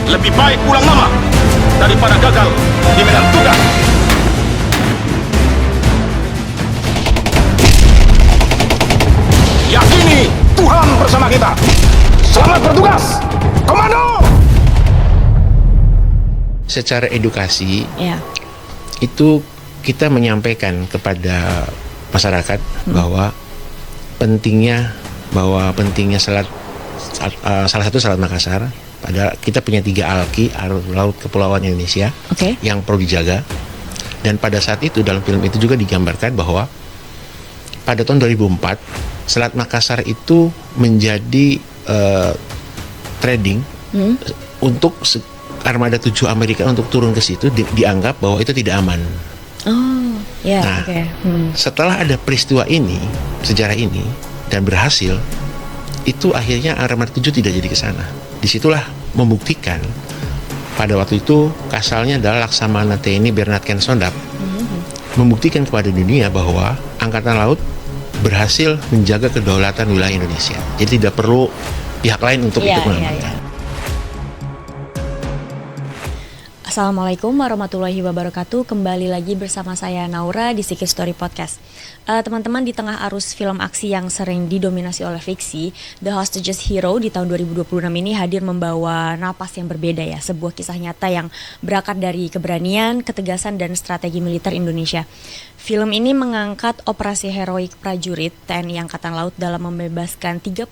Lebih baik ulang nama daripada gagal di medan tugas. Yakini Tuhan bersama kita. Selamat bertugas, Komando! Secara edukasi, Ya. itu kita menyampaikan kepada masyarakat bahwa pentingnya salat, salah satu salat Makassar. Pada kita punya 3 alki, laut kepulauan Indonesia, Oke. yang perlu dijaga. Dan pada saat itu dalam film itu juga digambarkan bahwa pada tahun 2004 Selat Makassar itu menjadi trading untuk armada 7 Amerika untuk turun ke situ, dianggap bahwa itu tidak aman. Oh, ya, Nah, oke. setelah ada peristiwa ini, sejarah ini, dan berhasil, itu akhirnya armada 7 tidak jadi ke sana. Disitulah membuktikan pada waktu itu Kasalnya adalah Laksamana TNI Bernard Ken Sondap, membuktikan kepada dunia bahwa Angkatan Laut berhasil menjaga kedaulatan wilayah Indonesia. Jadi tidak perlu pihak lain untuk ikut mengamankan. Assalamualaikum warahmatullahi wabarakatuh. Kembali lagi bersama saya Naura di Sikit Story Podcast. Teman-teman, di tengah arus film aksi yang sering didominasi oleh fiksi, The Hostages Hero di tahun 2026 ini hadir membawa napas yang berbeda ya, sebuah kisah nyata yang berakar dari keberanian, ketegasan, dan strategi militer Indonesia. Film ini mengangkat operasi heroik prajurit TNI Angkatan Laut dalam membebaskan 30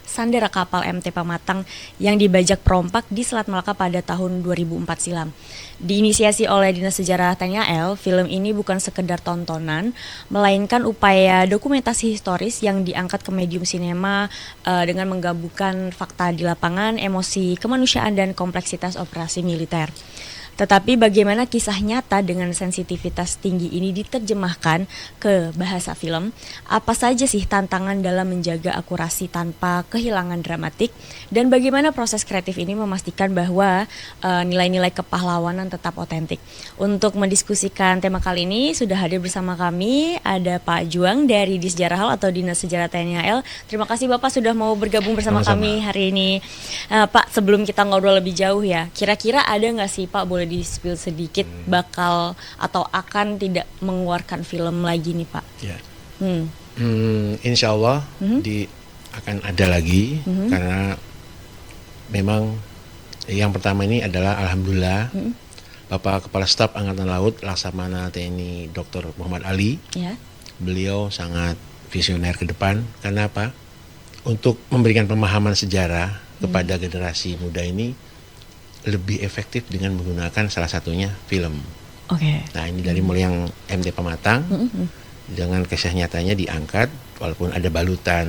sandera kapal MT Pamatang yang dibajak perompak di Selat Malaka pada tahun 2004 silam. Diinisiasi oleh Dinas Sejarah TNI AL, film ini bukan sekedar tontonan, melainkan upaya dokumentasi historis yang diangkat ke medium sinema dengan menggabungkan fakta di lapangan, emosi kemanusiaan, dan kompleksitas operasi militer. Tetapi bagaimana kisah nyata dengan sensitivitas tinggi ini diterjemahkan ke bahasa film? Apa saja sih tantangan dalam menjaga akurasi tanpa kehilangan dramatik? Dan bagaimana proses kreatif ini memastikan bahwa nilai-nilai kepahlawanan tetap otentik? Untuk mendiskusikan tema kali ini sudah hadir bersama kami ada Pak Juang dari Disjarahal atau Dinas Sejarah TNI AL. Terima kasih Bapak sudah mau bergabung bersama kami hari ini. Pak, sebelum kita ngobrol lebih jauh ya, kira-kira ada nggak sih Pak, boleh di-spill sedikit bakal atau akan tidak mengeluarkan film lagi nih Pak? Ya. Insya Allah akan ada lagi, karena memang yang pertama ini adalah alhamdulillah Bapak Kepala Staf Angkatan Laut Laksamana TNI Dr. Muhammad Ali, Ya. beliau sangat visioner ke depan. Karena apa? Untuk memberikan pemahaman sejarah kepada generasi muda ini lebih efektif dengan menggunakan salah satunya film. Oke. Nah, ini dari mulai yang MT Pamatang dengan kisah nyatanya diangkat, walaupun ada balutan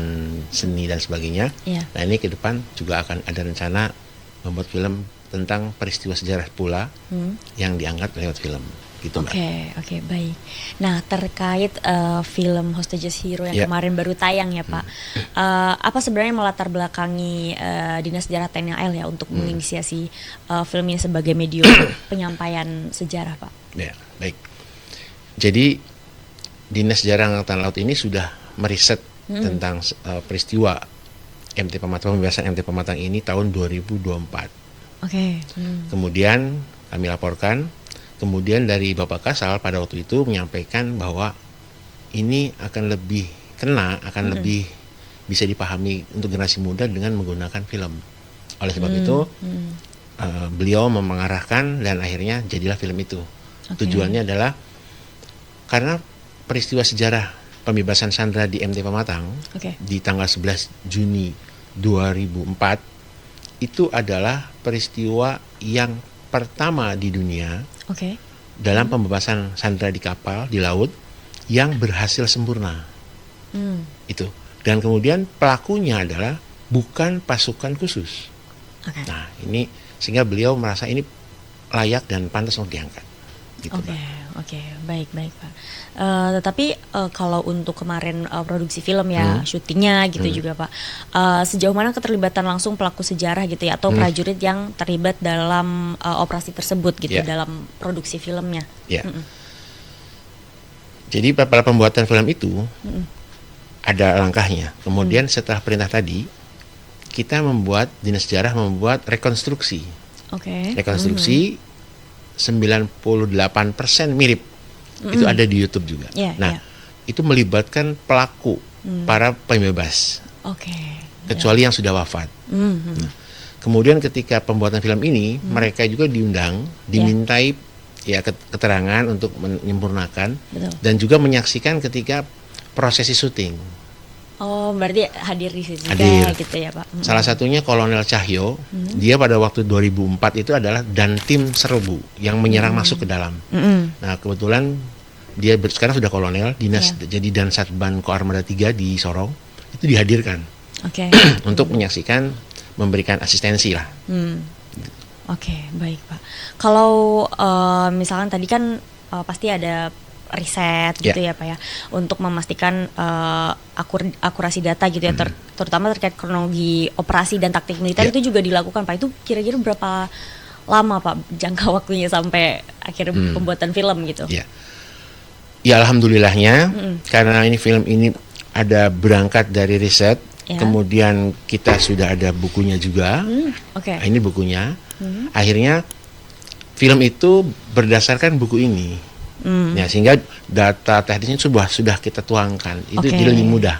seni dan sebagainya. Iya. Nah, ini ke depan juga akan ada rencana membuat film tentang peristiwa sejarah pula yang diangkat lewat film. Gitu, Mbak. Oke, baik. Nah, terkait film Hostages Hero yang Ya. kemarin baru tayang ya Pak, apa sebenarnya melatar belakangi Dinas Sejarah TNI AL ya untuk menginisiasi film ini sebagai medium penyampaian sejarah Pak? Ya, baik. Jadi Dinas Sejarah Angkatan Laut ini sudah meriset tentang peristiwa MT Pamatang, pembebasan MT Pamatang ini tahun 2024. Oke. Kemudian kami laporkan, kemudian dari Bapak Kasal pada waktu itu menyampaikan bahwa ini akan lebih kena, akan lebih bisa dipahami untuk generasi muda dengan menggunakan film. Oleh sebab itu beliau mengarahkan dan akhirnya jadilah film itu. Tujuannya adalah karena peristiwa sejarah pembebasan sandera di MT Pamatang di tanggal 11 Juni 2004 itu adalah peristiwa yang pertama di dunia dalam pembebasan sandera di kapal di laut yang berhasil sempurna. Itu. Dan kemudian pelakunya adalah bukan pasukan khusus. Nah, ini sehingga beliau merasa ini layak dan pantas untuk diangkat. Gitu, Oke, baik Pak. Tetapi kalau untuk kemarin produksi film ya, syutingnya gitu juga Pak. Sejauh mana keterlibatan langsung pelaku sejarah gitu ya, atau prajurit yang terlibat dalam operasi tersebut gitu dalam produksi filmnya? Ya. Jadi pada pembuatan film itu ada langkahnya. Kemudian setelah perintah tadi, kita Dinas Sejarah membuat rekonstruksi Oke. Rekonstruksi 98% mirip. Itu ada di YouTube juga. Iya, Nah, iya. itu melibatkan pelaku, para pembebas, Oke. kecuali yang sudah wafat. Mhm. Kemudian ketika pembuatan film ini, mereka juga diundang, dimintai ya keterangan untuk menyempurnakan Betul. dan juga menyaksikan ketika prosesi syuting. Oh, berarti hadir di situ Hadir. juga gitu ya, Pak. Salah satunya Kolonel Cahyo, dia pada waktu 2004 itu adalah Dantim Serbu yang menyerang masuk ke dalam. Mhm. Nah, kebetulan dia sekarang sudah kolonel, dinas jadi Dansatban Koarmada 3 di Sorong, itu dihadirkan Oke. untuk menyaksikan, memberikan asistensi lah. Oke, baik Pak. Kalau misalkan tadi kan pasti ada riset gitu ya Pak ya, untuk memastikan akurasi data gitu ya, terutama terkait kronologi operasi dan taktik militer itu juga dilakukan Pak. Itu kira-kira berapa lama Pak jangka waktunya sampai akhir pembuatan film gitu? Ya alhamdulillahnya, karena ini film ini ada berangkat dari riset, kemudian kita sudah ada bukunya juga. Oke. Ini bukunya. Akhirnya film itu berdasarkan buku ini. Ya, sehingga data teknisnya sudah kita tuangkan. Itu jadi lebih mudah.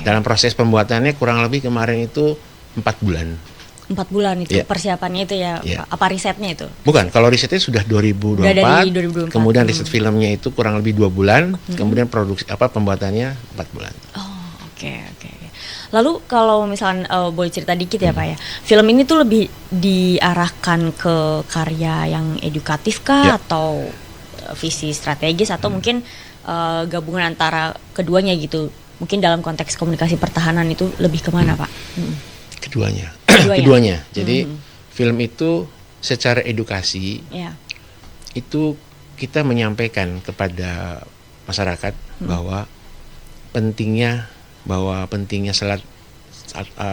Dalam proses pembuatannya kurang lebih kemarin itu 4 bulan. 4 bulan itu persiapannya itu ya, Pak. Apa risetnya itu? Bukan, kalau risetnya sudah 2024. Udah dari 2024. Kemudian riset filmnya itu kurang lebih 2 bulan, kemudian produksi pembuatannya 4 bulan. Oh, oke. Lalu kalau misalkan boleh cerita dikit ya Pak ya, film ini tuh lebih diarahkan ke karya yang edukatif kah atau visi strategis atau mungkin gabungan antara keduanya gitu? Mungkin dalam konteks komunikasi pertahanan itu lebih kemana Pak? Keduanya. Keduanya. Jadi film itu secara edukasi itu kita menyampaikan kepada masyarakat bahwa pentingnya salah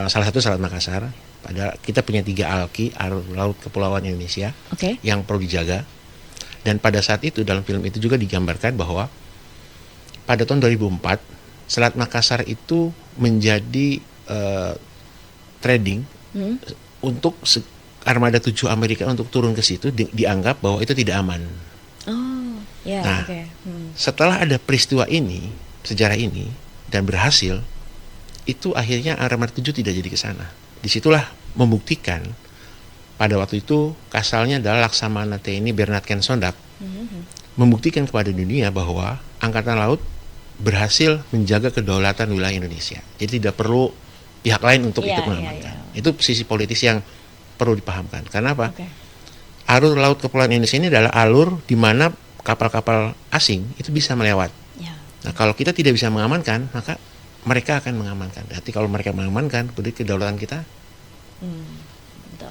satu Selat Makassar. Padahal kita punya 3 ALKI, Laut Kepulauan Indonesia, yang perlu dijaga. Dan pada saat itu dalam film itu juga digambarkan bahwa pada tahun 2004 Selat Makassar itu menjadi trading untuk armada 7 Amerika untuk turun ke situ, dianggap bahwa itu tidak aman. Setelah ada peristiwa ini, sejarah ini dan berhasil, itu akhirnya armada 7 tidak jadi ke sana. Disitulah membuktikan pada waktu itu Kasalnya adalah Laksamana TNI Bernard Ken Sondak membuktikan kepada dunia bahwa Angkatan Laut berhasil menjaga kedaulatan wilayah Indonesia. Jadi tidak perlu pihak lain untuk ikut mengamankan. Itu sisi politis yang perlu dipahamkan. Karena apa? Alur Laut Kepulauan Indonesia ini adalah alur di mana kapal-kapal asing itu bisa melewat. Nah, kalau kita tidak bisa mengamankan, maka mereka akan mengamankan. Berarti kalau mereka mengamankan, berarti kedaulatan kita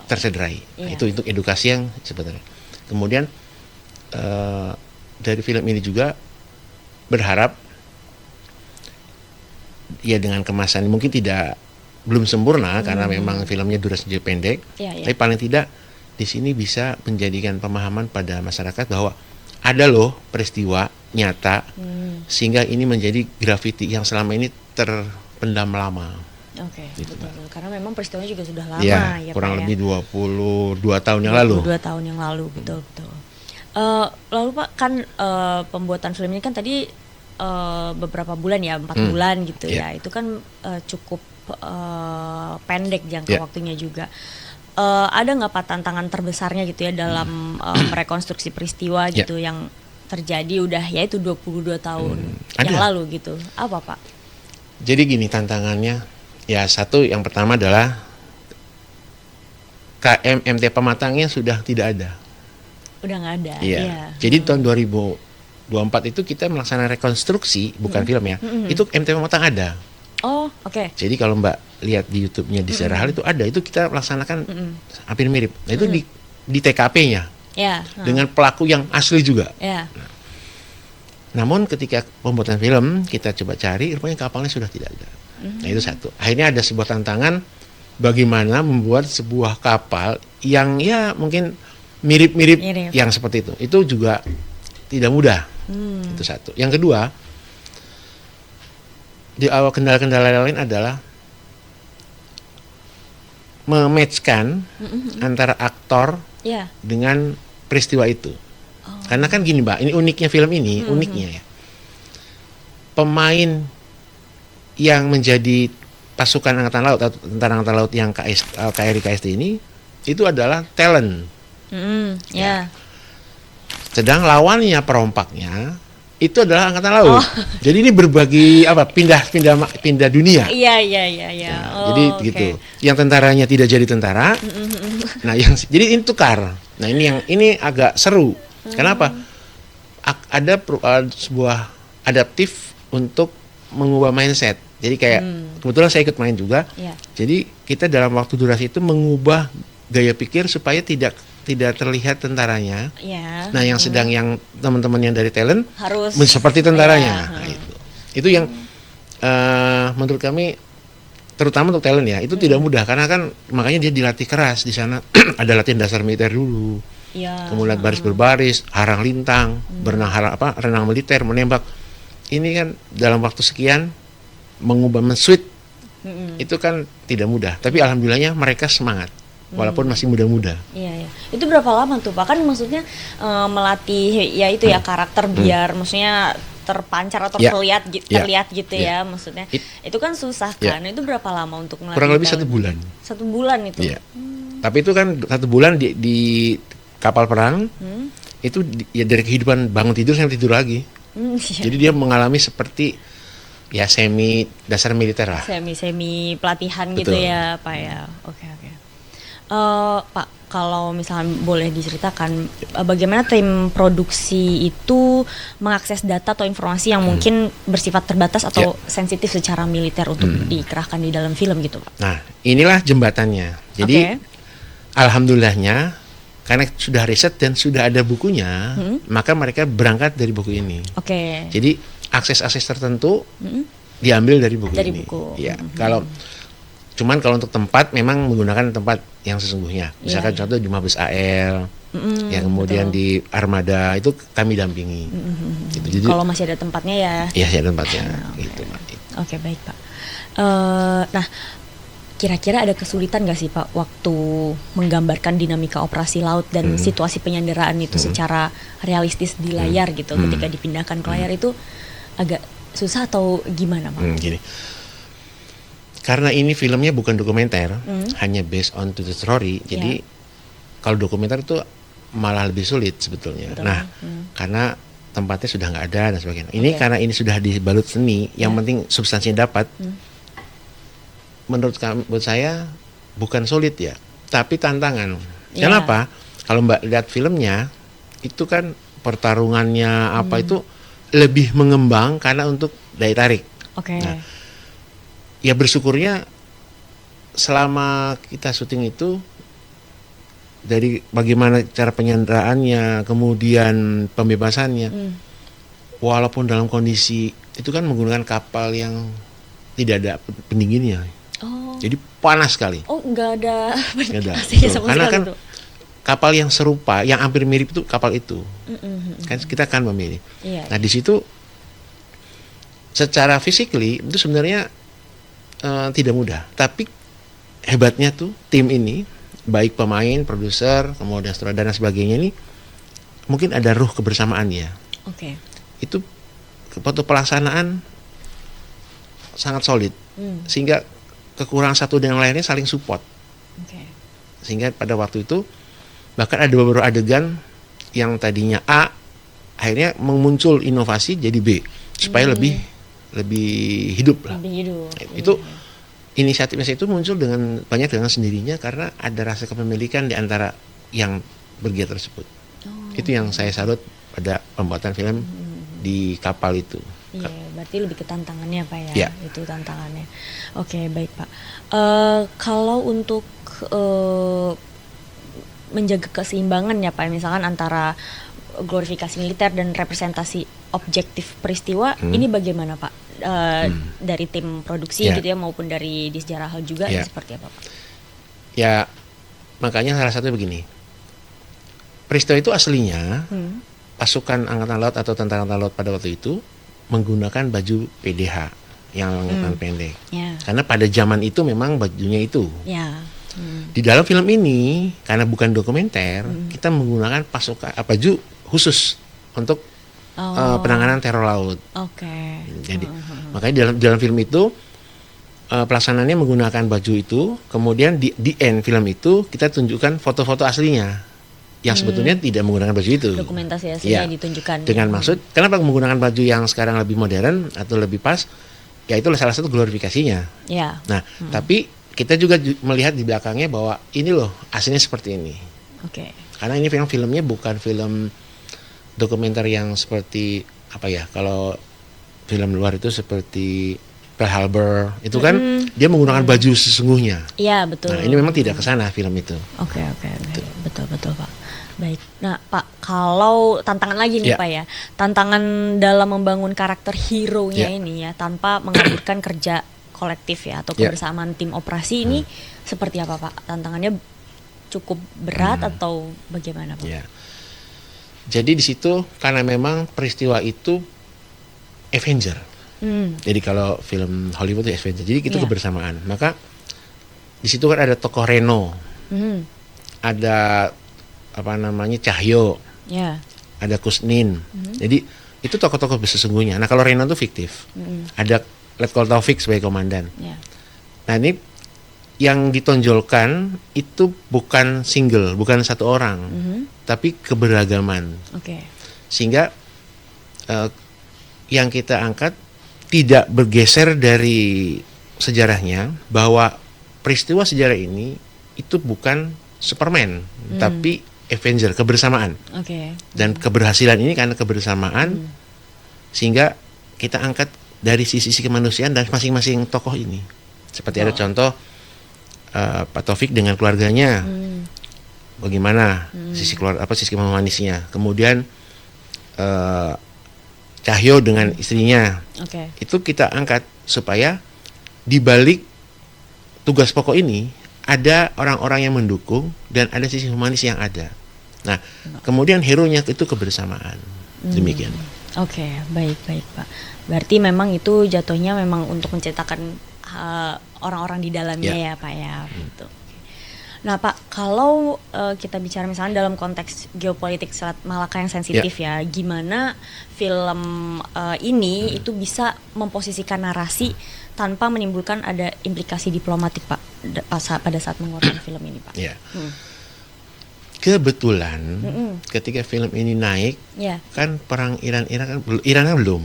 tercederai. Nah, itu untuk edukasi yang sebenarnya. Kemudian dari film ini juga berharap ya dengan kemasan mungkin belum sempurna karena memang filmnya durasinya pendek, tapi paling tidak di sini bisa menjadikan pemahaman pada masyarakat bahwa ada loh peristiwa nyata sehingga ini menjadi grafiti yang selama ini terpendam lama. Betul. Karena memang peristiwanya juga sudah lama ya kurang lebih 22 tahun yang lalu. 22 tahun yang lalu, betul. Lalu Pak, kan pembuatan film ini kan tadi beberapa bulan ya, 4 bulan gitu ya. Itu kan cukup pendek jangka waktunya juga. Ada nggak Pak tantangan terbesarnya gitu ya dalam merekonstruksi peristiwa gitu yang terjadi udah ya itu 22 tahun yang lalu gitu? Apa Pak? Jadi gini tantangannya, ya satu yang pertama adalah KM-MT Pematangnya sudah tidak ada. Udah nggak ada. Jadi tahun 2024 itu kita melaksanakan rekonstruksi, bukan film ya. Itu MT Pematang ada. Jadi kalau Mbak lihat di YouTube-nya di Sejarah Hal itu ada, itu kita laksanakan hampir mirip. Nah, itu di TKP-nya. Dengan pelaku yang asli juga. Namun ketika pembuatan film kita coba cari, rupanya kapalnya sudah tidak ada. Nah, itu satu. Akhirnya ada sebuah tantangan bagaimana membuat sebuah kapal yang ya mungkin mirip-mirip yang seperti itu. Itu juga tidak mudah. Itu satu. Yang kedua, di awal kendala-kendala lain adalah mematchkan antara aktor Ya. dengan peristiwa itu. Karena kan gini Mbak, ini uniknya film ini, uniknya ya. Pemain yang menjadi pasukan angkatan laut atau tentara angkatan laut yang KRI KST ini itu adalah talent. Ya. Sedang lawannya perompaknya itu adalah angkatan laut. Jadi ini berbagi pindah dunia. Iya. Jadi gitu. Yang tentaranya tidak jadi tentara. Nah, jadi ini tukar. Nah, ini agak seru. Kenapa? Ada sebuah adaptif untuk mengubah mindset. Jadi kayak kebetulan saya ikut main juga. Iya. Jadi kita dalam waktu durasi itu mengubah gaya pikir supaya tidak terlihat tentaranya. Iya. Nah, yang teman-teman yang dari talent harus seperti tentaranya. Iya. Nah, itu yang menurut kami terutama untuk talent ya, itu tidak mudah karena kan makanya dia dilatih keras di sana. Ada latihan dasar militer dulu. Iya. Kemudian baris berbaris, harang lintang, renang militer, menembak. Ini kan dalam waktu sekian mengubah men-switch itu kan tidak mudah. Tapi alhamdulillahnya mereka semangat walaupun masih muda-muda. Iya. Itu berapa lama tuh Pak? Kan maksudnya melatih ya itu ya karakter biar maksudnya terpancar atau terlihat gitu ya maksudnya. Itu kan susah kan. Itu berapa lama untuk melatih? Kurang lebih 1 bulan. 1 bulan itu. Iya. Tapi itu kan 1 bulan di kapal perang itu ya dari kehidupan bangun tidur sampai tidur lagi. Iya. Jadi dia mengalami seperti ya semi dasar militer lah. Semi pelatihan gitu Betul. ya Pak ya. Oke. Pak, kalau misalnya boleh diceritakan bagaimana tim produksi itu mengakses data atau informasi yang mungkin bersifat terbatas atau sensitif secara militer untuk dikerahkan di dalam film gitu Pak? Nah, inilah jembatannya. Jadi alhamdulillahnya karena sudah riset dan sudah ada bukunya, maka mereka berangkat dari buku ini. Oke. Jadi akses-akses tertentu diambil dari buku Dari ini. buku. Ya, kalau untuk tempat memang menggunakan tempat yang sesungguhnya. Misalkan contoh di Mabes AL, yang kemudian di Armada itu kami dampingi. Gitu. Jadi Kalau masih ada tempatnya ya. iya, ada tempatnya. Gitu, Mbak. Oke, baik Pak. Nah, kira-kira ada kesulitan nggak sih Pak waktu menggambarkan dinamika operasi laut dan situasi penyanderaan itu secara realistis di layar gitu ketika dipindahkan ke layar itu agak susah atau gimana Pak? Gini. Karena ini filmnya bukan dokumenter, hanya based on to the story. Jadi kalau dokumenter itu malah lebih sulit sebetulnya. Betul. Nah, karena tempatnya sudah nggak ada dan sebagainya. Ini karena ini sudah dibalut seni, yang penting substansinya dapat. Menurut saya bukan sulit ya, tapi tantangan. Kenapa? Kalau Mbak lihat filmnya, itu kan pertarungannya itu lebih mengembang karena untuk daya tarik. Oke. Nah, ya bersyukurnya selama kita syuting itu dari bagaimana cara penyanderaannya, kemudian pembebasannya, walaupun dalam kondisi itu kan menggunakan kapal yang tidak ada pendinginnya. Jadi panas sekali. Oh, nggak ada. Nggak ada. Karena kan kapal yang serupa, yang hampir mirip itu kapal itu. Kan kita kan memilih. Iya. Nah, di situ secara physically itu sebenarnya tidak mudah. Tapi hebatnya tuh tim ini, baik pemain, produser, kemudian sutradara dan sebagainya ini mungkin ada ruh kebersamaan ya. Oke. Itu waktu pelaksanaan sangat solid. Sehingga kekurangan satu dan yang lainnya saling support. Sehingga pada waktu itu bahkan ada beberapa adegan yang tadinya A akhirnya muncul inovasi jadi B supaya lebih hidup lah. Lebih hidup. Itu inisiatifnya itu muncul dengan sendirinya karena ada rasa kepemilikan di antara yang bergiat tersebut. Itu yang saya salut pada pembuatan film di kapal itu. Iya, berarti lebih ke tantangannya Pak ya. Ya. Itu tantangannya. Oke, baik Pak. Kalau untuk menjaga keseimbangan ya Pak, misalkan antara glorifikasi militer dan representasi objektif peristiwa, ini bagaimana Pak? Dari tim produksi gitu ya maupun dari Disjara Hal juga ini seperti apa Pak? Ya, makanya salah satunya begini. Peristiwa itu aslinya pasukan angkatan laut atau tentara angkatan laut pada waktu itu menggunakan baju PDH yang lengan pendek. Karena pada zaman itu memang bajunya itu. Di dalam film ini karena bukan dokumenter, kita menggunakan baju khusus untuk penanganan teror laut. Oke. Jadi makanya dalam film itu pelaksanaannya menggunakan baju itu, kemudian di end film itu kita tunjukkan foto-foto aslinya yang sebetulnya tidak menggunakan baju itu. Dokumentasi aslinya Ya, ditunjukkan. dengan maksud kenapa menggunakan baju yang sekarang lebih modern atau lebih pas? Ya itulah salah satu glorifikasinya. Ya. Nah, tapi kita juga melihat di belakangnya bahwa ini loh aslinya seperti ini. Oke. Karena ini filmnya bukan film dokumenter yang seperti apa ya? Kalau film luar itu seperti Pearl Harbor itu kan dia menggunakan baju sesungguhnya. Iya, betul. Nah, ini memang tidak ke sana film itu. Oke. Betul Pak. Baik. Nah Pak, kalau tantangan lagi nih Ya. Pak ya, tantangan dalam membangun karakter hero-nya Ya. ini ya, tanpa mengaburkan kerja kolektif ya atau Ya. kebersamaan tim operasi ini seperti apa Pak? Tantangannya cukup berat atau bagaimana Pak? Ya. Jadi di situ karena memang peristiwa itu Avenger. Jadi kalau film Hollywood itu Avenger. Jadi itu Ya. kebersamaan. Maka di situ kan ada tokoh Reno, ada apa namanya Cahyo, Ya. ada Kusnin. Jadi itu tokoh-tokoh sesungguhnya. Nah kalau Reno itu fiktif. Ada Letkol Taufik sebagai komandan. Ya. Nah ini yang ditonjolkan itu bukan single, bukan satu orang, tapi keberagaman. Oke. Sehingga yang kita angkat tidak bergeser dari sejarahnya, bahwa peristiwa sejarah ini itu bukan Superman, tapi Avenger, kebersamaan. Oke. Dan keberhasilan ini karena kebersamaan, sehingga kita angkat dari sisi kemanusiaan dan masing-masing tokoh ini. Seperti ada contoh Pak Taufik dengan keluarganya, bagaimana sisi manisnya. Kemudian Cahyo dengan istrinya, Oke. itu kita angkat supaya di balik tugas pokok ini ada orang-orang yang mendukung dan ada sisi humanis yang ada. Nah, kemudian hero-nya itu kebersamaan. Demikian. Oke, baik Pak. Berarti memang itu jatuhnya memang untuk menceritakan orang-orang di dalamnya ya Pak ya. Gitu. Nah Pak, kalau kita bicara misalnya dalam konteks geopolitik Selat Malaka yang sensitif ya, gimana film ini itu bisa memposisikan narasi tanpa menimbulkan ada implikasi diplomatik Pak pada saat mengeluarkan film ini Pak? Ya. Kebetulan ketika film ini naik, Ya. kan perang Iran kan belum,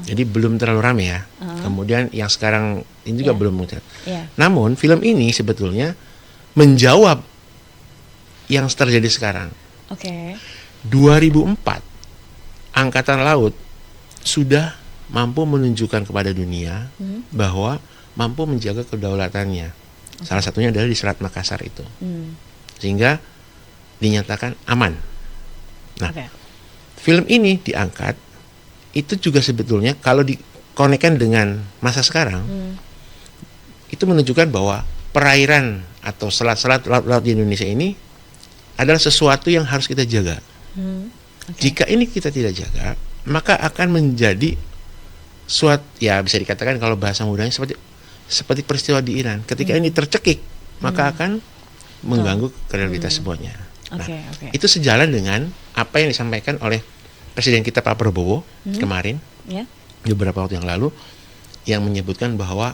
jadi belum terlalu ramai ya. Kemudian yang sekarang ini juga belum muncul. Ya. Namun film ini sebetulnya menjawab yang terjadi sekarang. Oke. 2004 Angkatan Laut sudah mampu menunjukkan kepada dunia bahwa mampu menjaga kedaulatannya. Salah satunya adalah di Selat Makassar itu. Sehingga dinyatakan aman. Nah, Oke. film ini diangkat itu juga sebetulnya kalau dikonekkan dengan masa sekarang itu menunjukkan bahwa perairan atau selat-selat laut di Indonesia ini adalah sesuatu yang harus kita jaga. Jika ini kita tidak jaga, maka akan menjadi suatu, ya bisa dikatakan kalau bahasa mudahnya seperti peristiwa di Iran. Ketika ini tercekik, maka akan mengganggu kredibilitas semuanya. Nah, itu sejalan dengan apa yang disampaikan oleh Presiden kita Pak Prabowo kemarin, beberapa waktu yang lalu, yang menyebutkan bahwa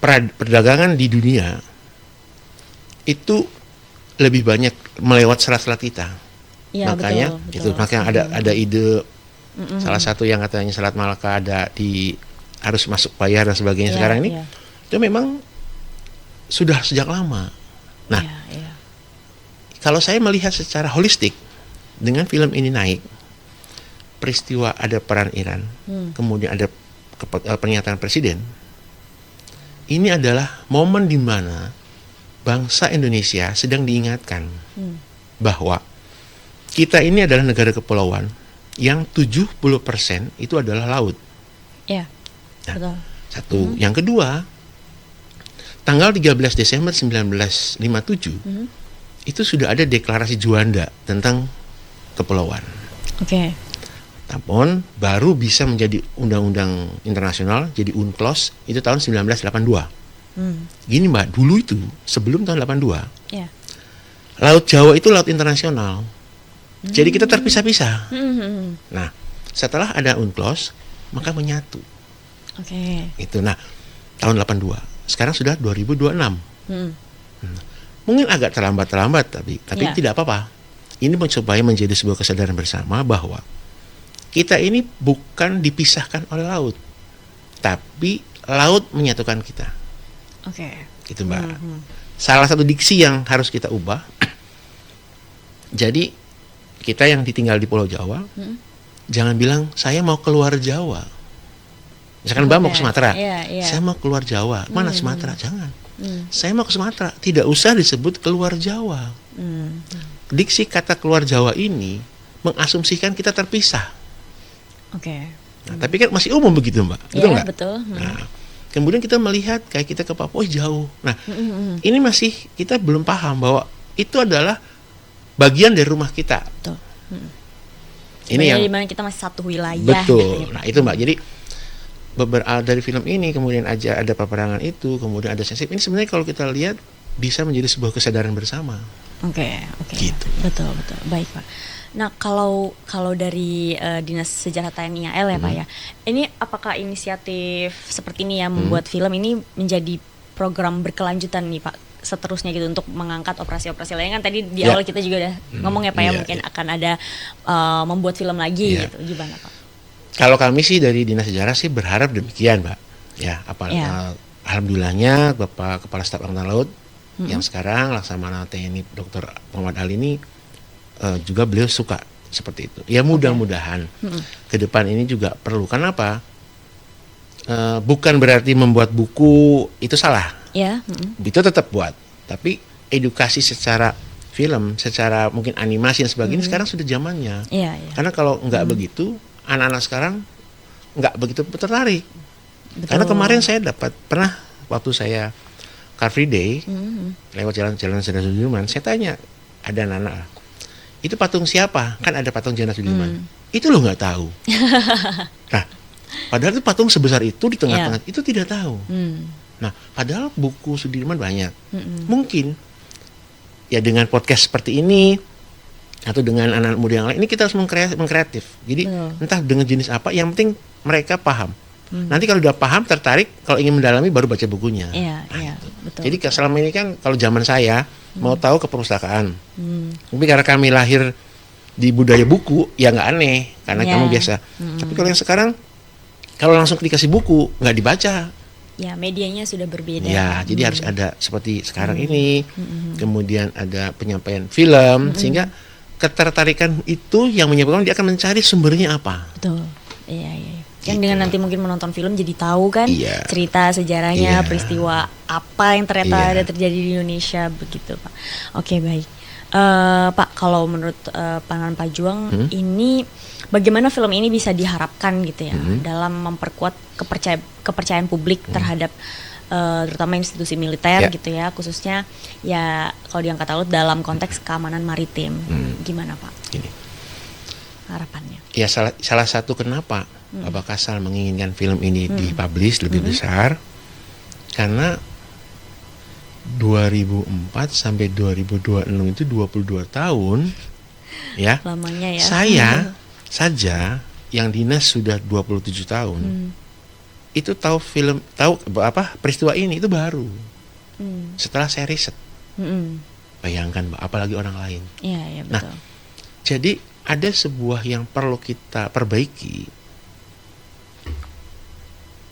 perdagangan di dunia itu lebih banyak melewat selat-selat kita. Ya, Makanya betul. makanya ada ide salah satu yang katanya Selat Malaka harus masuk bayar dan sebagainya sekarang ini. Itu memang sudah sejak lama. Nah, kalau saya melihat secara holistik dengan film ini naik, peristiwa ada peran Iran, kemudian ada pernyataan presiden, ini adalah momen di mana bangsa Indonesia sedang diingatkan bahwa kita ini adalah negara kepulauan yang 70% itu adalah laut. Ya, Nah, betul. Satu. Yang kedua, tanggal 13 Desember 1957 itu sudah ada deklarasi Juanda tentang kepulauan. Oke. Namun baru bisa menjadi undang-undang internasional, jadi UNCLOS itu tahun 1982. Gini Mbak, dulu itu sebelum tahun 82, Ya. Laut Jawa itu laut internasional. Jadi kita terpisah-pisah. Nah, setelah ada UNCLOS, maka menyatu. Oke. Itu. Nah, tahun 82. Sekarang sudah 2026. Mungkin agak terlambat tapi Ya. tidak apa-apa. Ini supaya menjadi sebuah kesadaran bersama bahwa kita ini bukan dipisahkan oleh laut, tapi laut menyatukan kita. Oke. Gitu Mbak. Salah satu diksi yang harus kita ubah. Jadi kita yang ditinggal di Pulau Jawa, jangan bilang saya mau keluar Jawa. Misalkan Mbak mau ke Sumatera, Iya. saya mau keluar Jawa. Mana Sumatera? Jangan. Saya mau ke Sumatera. Tidak usah disebut keluar Jawa. Diksi kata keluar Jawa ini mengasumsikan kita terpisah. Oke. Nah, tapi kan masih umum begitu Mbak, betul Iya, nggak? betul. Nah, kemudian kita melihat kayak kita ke Papua jauh. Nah, ini masih kita belum paham bahwa itu adalah bagian dari rumah kita. Betul. Ini yang dimana kita masih satu wilayah. betul. gitu ya, Pak. Nah, itu Mbak. Jadi dari film ini kemudian aja ada peperangan itu, kemudian ada sensitif. Ini sebenarnya kalau kita lihat bisa menjadi sebuah kesadaran bersama. Oke. Gitu. Betul. Baik, Pak. Nah, kalau dari Dinas Sejarah TNI AL ya, Pak ya. Ini apakah inisiatif seperti ini ya membuat film ini menjadi program berkelanjutan nih, Pak? Seterusnya gitu untuk mengangkat operasi-operasi lain, kan tadi di Ya. awal kita juga udah ngomong ya Pak ya, Iya, mungkin iya. akan ada membuat film lagi Iya. gitu. Gimana Pak? Kalau kami sih dari Dinas Sejarah sih berharap demikian, Mbak. Ya, Ya. Alhamdulillahnya Bapak Kepala Staf Angkatan Laut yang sekarang Laksamana TNI Dr. Muhammad Ali ini juga beliau suka seperti itu. Ya mudah-mudahan ke depan ini juga perlu. Kenapa? Bukan berarti membuat buku itu salah. Ya. Itu tetap buat. Tapi edukasi secara film, secara mungkin animasi dan sebagainya sekarang sudah zamannya. Iya. Karena kalau nggak begitu, anak-anak sekarang nggak begitu tertarik. Betul. Karena kemarin saya pernah waktu saya Car Free Day lewat jalan-jalan Jenderal Sudirman, saya tanya ada anak, itu patung siapa? Kan ada patung Jenderal Sudirman. Itu lo nggak tahu. Nah, padahal itu patung sebesar itu di tengah-tengah itu tidak tahu. Nah, padahal buku Sudirman banyak. Mungkin ya dengan podcast seperti ini atau dengan anak muda yang lain, ini kita harus mengkreatif. Jadi entah dengan jenis apa, yang penting mereka paham. Nanti kalau udah paham, tertarik, kalau ingin mendalami baru baca bukunya. Iya, betul. Jadi selama ini kan kalau zaman saya mau tahu ke perpustakaan. Tapi karena kami lahir di budaya buku, ya nggak aneh karena kamu biasa. Tapi kalau yang sekarang kalau langsung dikasih buku nggak dibaca. Ya, medianya sudah berbeda. Ya, jadi harus ada seperti sekarang ini. Kemudian ada penyampaian film sehingga ketertarikan itu yang menyebabkan dia akan mencari sumbernya apa. Betul. Iya. Yang Gitu. dengan nanti mungkin menonton film jadi tahu kan Iya. cerita sejarahnya, Iya. peristiwa apa yang ternyata Iya. ada terjadi di Indonesia begitu, Pak. Oke, baik. Pak, kalau menurut pandangan Pak Juang ini bagaimana film ini bisa diharapkan gitu ya dalam memperkuat kepercayaan publik terhadap terutama institusi militer gitu ya, khususnya ya kalau di Angkatan Laut dalam konteks keamanan maritim. Gimana Pak Ini. harapannya? Ya salah satu kenapa Bapak Kasal menginginkan film ini dipublish lebih besar karena 2004 sampai 2026 itu 22 tahun ya. Lamanya ya. Saya saja yang dinas sudah 27 tahun. Itu tahu peristiwa ini itu baru. Setelah saya riset. Bayangkan Mbak, apalagi orang lain. Iya, Nah, betul. jadi ada sebuah yang perlu kita perbaiki.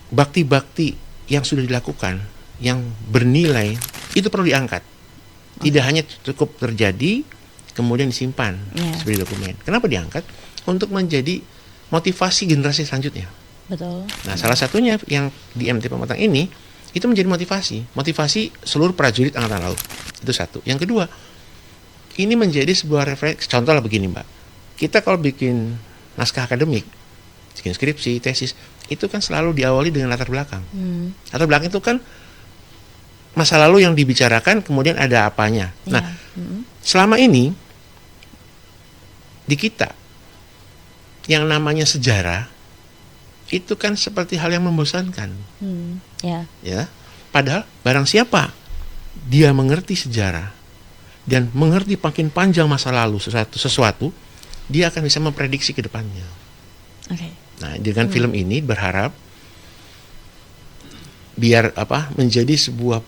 Bakti-bakti yang sudah dilakukan, yang bernilai, itu perlu diangkat. Tidak hanya cukup terjadi, kemudian disimpan sebagai dokumen. Kenapa diangkat? Untuk menjadi motivasi generasi selanjutnya. Betul. Nah, salah satunya yang di MT Pematang ini, itu menjadi motivasi seluruh prajurit Angkatan Laut. Itu satu. Yang kedua, ini menjadi sebuah refleks. Contoh lah begini Mbak, kita kalau bikin naskah akademik, bikin skripsi, tesis, itu kan selalu diawali dengan latar belakang. Latar belakang itu kan masa lalu yang dibicarakan, kemudian ada apanya. Nah, selama ini di kita yang namanya sejarah itu kan seperti hal yang membosankan. Ya. Ya, Padahal barang siapa dia mengerti sejarah dan mengerti makin panjang masa lalu sesuatu, dia akan bisa memprediksi ke depannya. Oke. Nah, dengan film ini berharap biar menjadi sebuah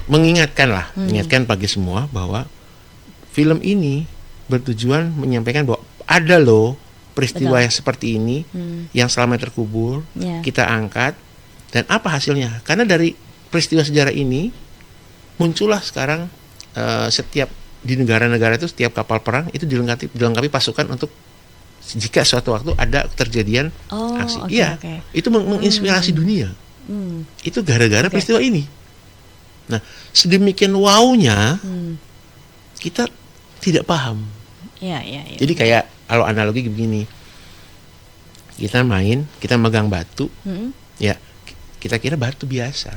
mengingatkan bagi semua bahwa film ini bertujuan menyampaikan bahwa ada loh peristiwa Betul. yang seperti ini yang selama terkubur, kita angkat, dan apa hasilnya? Karena dari peristiwa sejarah ini muncullah sekarang setiap di negara-negara itu setiap kapal perang itu dilengkapi pasukan untuk jika suatu waktu ada kejadian aksi. Itu menginspirasi dunia. Itu gara-gara peristiwa ini. Nah, sedemikian wownya kita tidak paham. Jadi kayak kalau analogi begini, kita megang batu, ya kita kira batu biasa.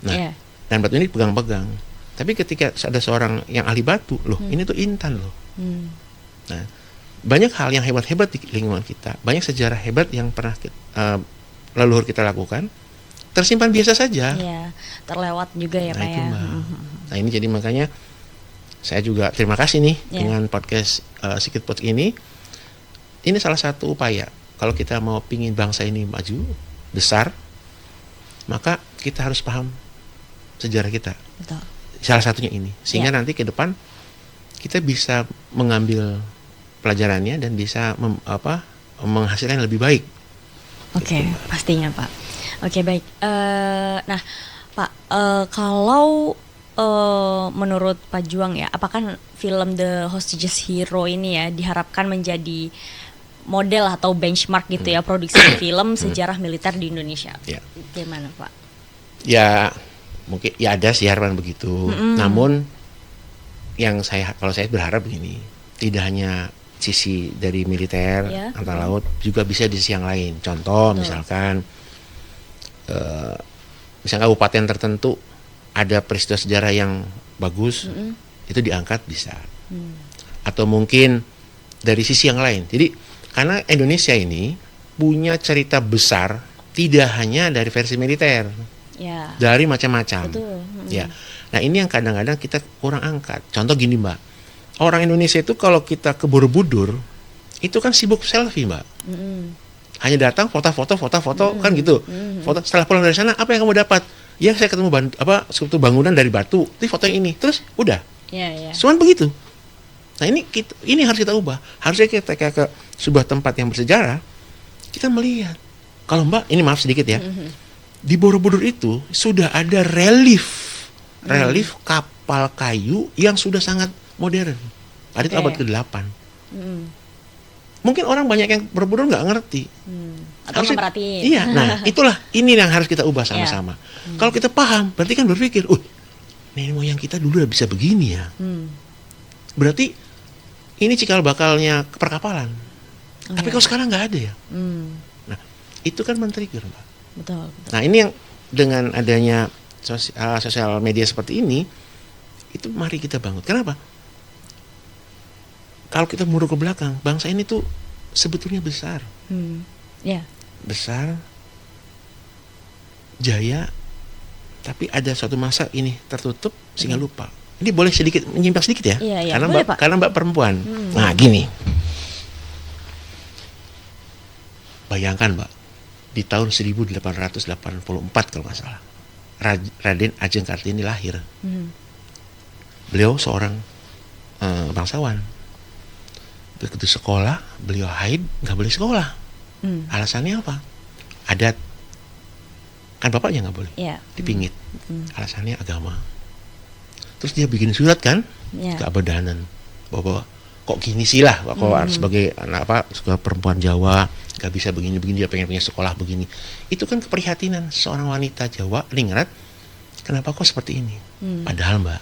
Nah, dan batu ini pegang-pegang. Tapi ketika ada seorang yang ahli batu, ini tuh intan loh. Nah, banyak hal yang hebat-hebat di lingkungan kita, banyak sejarah hebat yang pernah leluhur kita lakukan, tersimpan biasa saja. Terlewat juga ya, Pak ya. Nah, ini jadi makanya saya juga terima kasih nih dengan podcast Sikit Pod ini. Ini salah satu upaya kalau kita mau pingin bangsa ini maju besar, maka kita harus paham sejarah kita. Betul. Salah satunya ini, sehingga nanti ke depan kita bisa mengambil pelajarannya dan bisa menghasilkan yang lebih baik. Oke, pastinya Pak. Oke, baik. Nah, Pak, kalau menurut Pak Juang ya, apakah film The Hostages Hero ini ya diharapkan menjadi model atau benchmark gitu ya produksi film sejarah militer di Indonesia? Gimana Pak? Ya mungkin ya ada sih harapan begitu. Namun kalau saya berharap begini, tidak hanya sisi dari militer angkatan laut, juga bisa di sisi yang lain. Contoh misalkan misalkan kabupaten tertentu ada peristiwa sejarah yang bagus, itu diangkat bisa. Atau mungkin dari sisi yang lain. Jadi karena Indonesia ini punya cerita besar, tidak hanya dari versi militer, dari macam-macam. Ya, nah ini yang kadang-kadang kita kurang angkat. Contoh gini Mbak, orang Indonesia itu kalau kita ke Borobudur, itu kan sibuk selfie Mbak. Hanya datang foto-foto kan gitu. Foto, setelah pulang dari sana apa yang kamu dapat? Ya saya ketemu suatu bangunan dari batu, ini foto yang ini, terus udah. Cuman begitu. Nah ini harus kita ubah. Harusnya kita ke sebuah tempat yang bersejarah, kita melihat. Kalau Mbak, ini maaf sedikit ya, di Borobudur itu sudah ada relief kapal kayu yang sudah sangat modern. Ada itu abad ke-8. Mungkin orang banyak yang Borobudur nggak ngerti. Atau merhatiin. Iya, nah itulah ini yang harus kita ubah sama-sama. Kalau kita paham, berarti kan berpikir, nenek moyang kita dulu udah bisa begini ya. Berarti ini cikal bakalnya perkapalan. Tapi kalau sekarang nggak ada ya. Nah, itu kan men-trigger, Mbak. Betul. Nah, ini yang dengan adanya sosial media seperti ini, itu mari kita bangun. Kenapa? Kalau kita mundur ke belakang, bangsa ini tuh sebetulnya besar. Besar, jaya, tapi ada suatu masa ini tertutup sehingga lupa. Ini boleh sedikit menyimpang sedikit ya? Karena boleh, karena Mbak perempuan. Nah, gini. Bayangkan Mbak, di tahun 1884 kalau nggak salah, Raden Ajeng Kartini lahir. Beliau seorang bangsawan. Begitu sekolah, beliau haid, nggak boleh sekolah. Alasannya apa? Adat. Kan bapaknya nggak boleh, dipingit. Alasannya agama. Terus dia bikin surat kan, ke Abedanan, bahwa kok gini sih lah, kok sebagai sebagai perempuan Jawa nggak bisa begini-begini, dia pengen punya sekolah begini. Itu kan keprihatinan seorang wanita Jawa, ningrat, kenapa kok seperti ini? Padahal Mbak,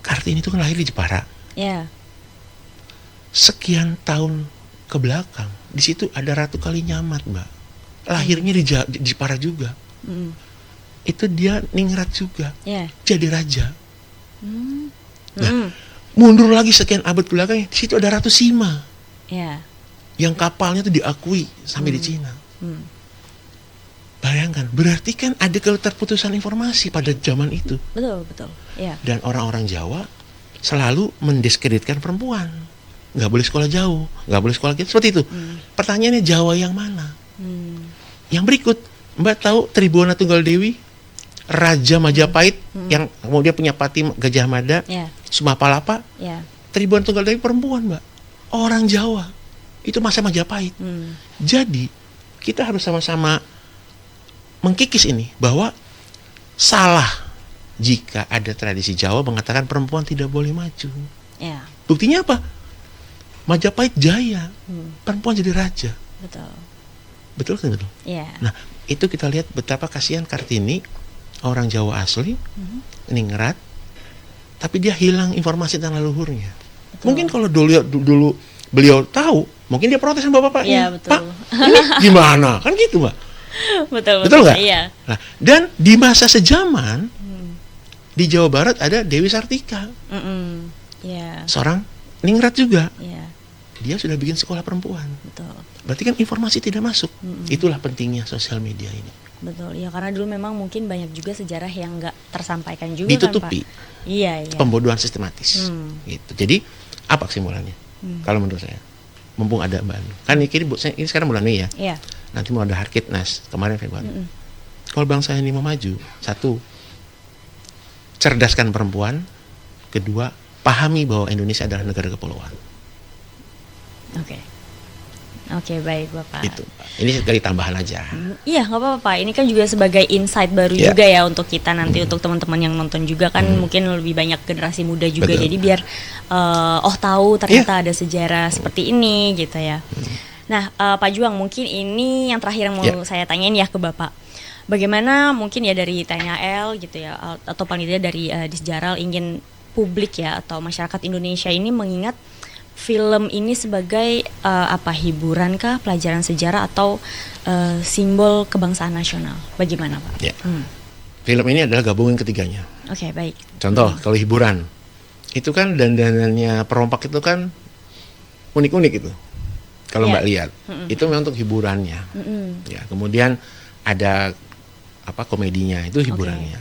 Kartini itu kan lahir di Jepara. Sekian tahun ke belakang, di situ ada Ratu Kalinyamat Mbak, lahirnya di Jepara juga. Itu dia ningrat juga, jadi raja. Nah, mundur lagi sekian abad ke belakang, di situ ada Ratu Sima, yang kapalnya itu diakui sampai di Cina. Bayangkan, berarti kan ada keterputusan informasi pada zaman itu. Betul. Iya. Dan orang-orang Jawa selalu mendiskreditkan perempuan. Nggak boleh sekolah jauh, nggak boleh sekolah gitu, seperti itu. Pertanyaannya, Jawa yang mana? Yang berikut, Mbak tahu Tribhuwana Tunggal Dewi, Raja Majapahit yang kemudian punya pati Gajah Mada, Sumapalapa. Tribhuwana Tunggal Dewi perempuan, Mbak. Orang Jawa. Itu masa Majapahit. Jadi, kita harus sama-sama mengkikis ini bahwa salah jika ada tradisi Jawa mengatakan perempuan tidak boleh maju. Buktinya apa? Majapahit jaya, perempuan jadi raja. Betul kan? Iya. Nah, itu kita lihat betapa kasihan Kartini, orang Jawa asli, ningrat, tapi dia hilang informasi tentang leluhurnya. Mungkin kalau dulu beliau tahu, mungkin dia protes sama bapaknya. Iya, betul. Pak, ini gimana? Kan gitu, Mbak. Betul nggak? Iya. Nah, dan di masa sejaman di Jawa Barat ada Dewi Sartika, seorang ningrat juga. Dia sudah bikin sekolah perempuan. Betul. Berarti kan informasi tidak masuk. Itulah pentingnya sosial media ini. Betul. Ya, karena dulu memang mungkin banyak juga sejarah yang nggak tersampaikan juga. Ditutupi. Kan, Pak? Iya. Pembodohan sistematis. Gitu. Jadi apa kesimpulannya? Kalau menurut saya, mumpung ada Mbak Anu. Kan ini sekarang bulan Mei ya. Iya. Nanti mau ada Harkitnas kemarin Februari. Kalau bangsa ini mau maju, satu, cerdaskan perempuan. Kedua, pahami bahwa Indonesia adalah negara kepulauan. Oke, baik Bapak. Itu. Ini dari tambahan aja. Iya, nggak apa-apa Pak. Ini kan juga sebagai insight baru juga ya untuk kita nanti, untuk teman-teman yang nonton juga kan mungkin lebih banyak generasi muda juga. Betul. Jadi biar tahu ternyata ada sejarah seperti ini gitu ya. Nah, Pak Juang, mungkin ini yang terakhir yang mau saya tanyain ya ke Bapak. Bagaimana mungkin ya dari TNI AL gitu ya, atau paling tidak dari Disjaral ingin publik ya atau masyarakat Indonesia ini mengingat film ini sebagai hiburan kah, pelajaran sejarah atau simbol kebangsaan nasional? Bagaimana Pak? Film ini adalah gabungan ketiganya. Oke, baik. Contoh, kalau hiburan, itu kan dandanannya perompak itu kan unik-unik itu. Kalau Mbak lihat, itu memang untuk hiburannya. Ya, kemudian ada komedinya, itu hiburannya.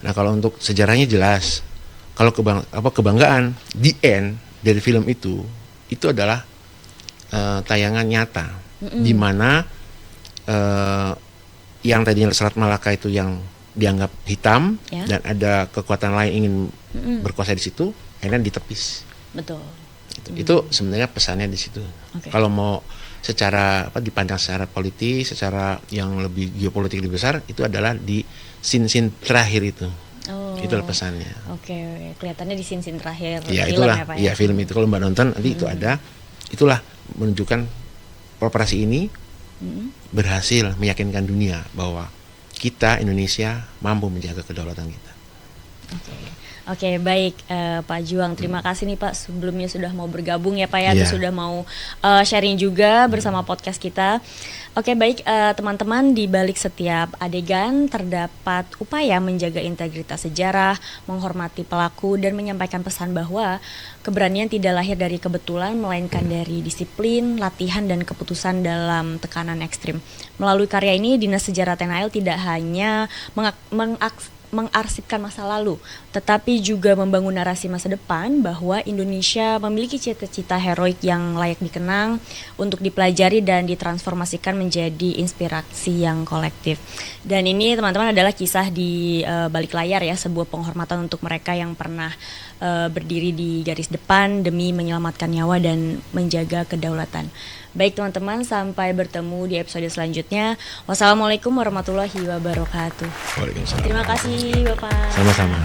Nah, kalau untuk sejarahnya jelas. Kalau kebanggaan, the end dari film itu adalah tayangan nyata, di mana yang tadinya Selat Malaka itu yang dianggap hitam dan ada kekuatan lain ingin berkuasa di situ, akhirnya ditepis. Betul. Itu sebenarnya pesannya di situ. Kalau mau secara dipandang secara politis, secara yang lebih geopolitik lebih besar, itu adalah di scene terakhir itu. Itulah pesannya. Oke, kelihatannya di scene terakhir ya, film itulah, ya Pak. Iya, film itu kalau Mbak nonton nanti itu ada, itulah menunjukkan operasi ini berhasil meyakinkan dunia bahwa kita Indonesia mampu menjaga kedaulatan kita. Oke, baik Pak Juang, terima kasih nih Pak sebelumnya sudah mau bergabung ya Pak ya, sudah mau sharing juga bersama podcast kita. Oke, baik teman-teman, di balik setiap adegan terdapat upaya menjaga integritas sejarah, menghormati pelaku dan menyampaikan pesan bahwa keberanian tidak lahir dari kebetulan melainkan dari disiplin, latihan dan keputusan dalam tekanan ekstrim. Melalui karya ini Dinas Sejarah TNI AL tidak hanya mengarsipkan masa lalu, tetapi juga membangun narasi masa depan bahwa Indonesia memiliki cita-cita heroik yang layak dikenang untuk dipelajari dan ditransformasikan menjadi inspirasi yang kolektif. Dan ini teman-teman adalah kisah di balik layar ya, sebuah penghormatan untuk mereka yang pernah berdiri di garis depan demi menyelamatkan nyawa dan menjaga kedaulatan. Baik teman-teman, sampai bertemu di episode selanjutnya. Wassalamualaikum warahmatullahi wabarakatuh. Waalaikumsalam. Terima kasih Bapak. Sama-sama.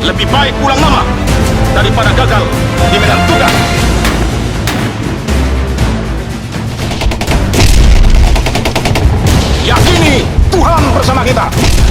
Lebih baik ulang nama daripada gagal di medan tugas. Yakini kita.